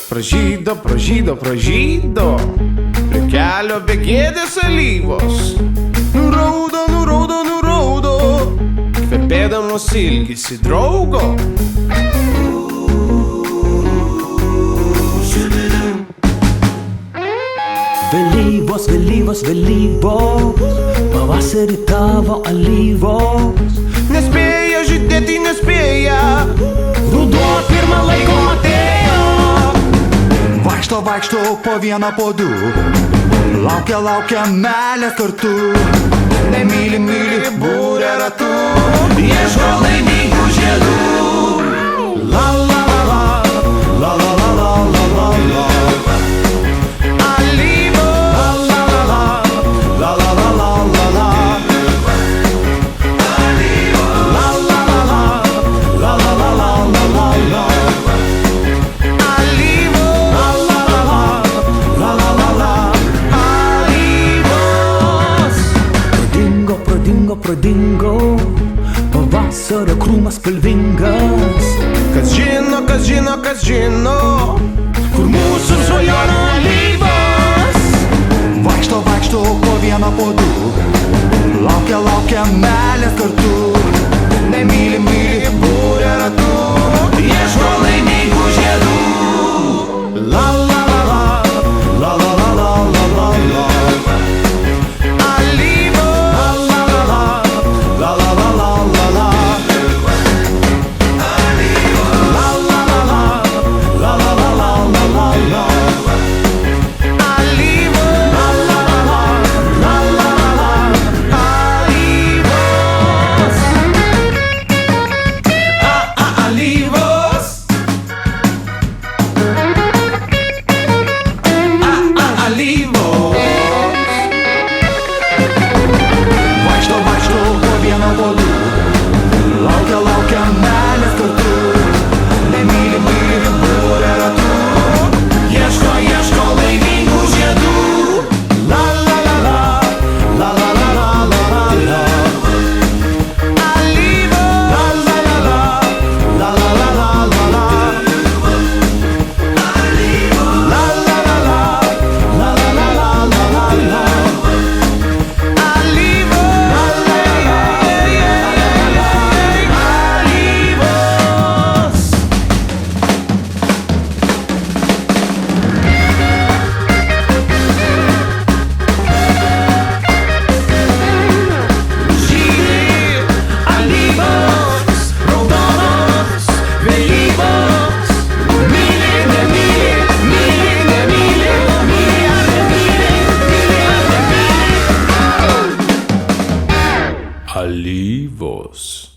Pražydo, pražydo, pražydo prie kelio begėdės alyvos. Nuraudo, nuraudo, nuraudo, kvepėdamos ilgisi draugo. Vėlyvos, vėlyvos, vėlyvos, pavasarį tavo alyvos. Nespėja žydėti, nespėja, Ruduo pirmą laiko atėjo. Vaikšto, vaikšto po vieną, po du, laukia, laukia meilės kartu. nemyli, myli, būrė ratu. Ieško laimingų žiedų. La la la la, la la la la la la la. Alyvo, la la la la, la la la la la la. Alyvo, La la la la, la la la la la la la. Alyvo, la la la la, la la la la. Alyvos. pradingo, pradingo, pradingo, pavasario krūmas spalvingas. Kas žino, kas žino, kas žino, Kur mūsų svajonių alyvos. Vaikšto, vaikšto po vieną, po du, laukia, laukia meilės kartu. nemyli, myli, būrė ratu. Ieško laimingų žiedų. La la la la, la la la la la la la. Alyvo, la la la la, la la la la la la. Alyvo, La la la la, la la la la la la la. Alyvo, la la la la, la la la la. Alyvos. Alyvos. Alyvos. Vaikšto, vaikšto po vieną, po du, laukia, laukia meilės kartu. Nemyli, myli, būrė ratu. ieško, ieško laimingų žiedų. La la la la, la la la la la la la. Alyvo, la la la la, la la la la la la. Alyvo, La la la la, la la la la la la la. Alyvo, la la la la, Alyvos. Žydi alyvos, raudonos, vėlyvos. Myli, nemyli, myli, nemyli, myli ar nemyli, myli ar nemyli. Alyvos.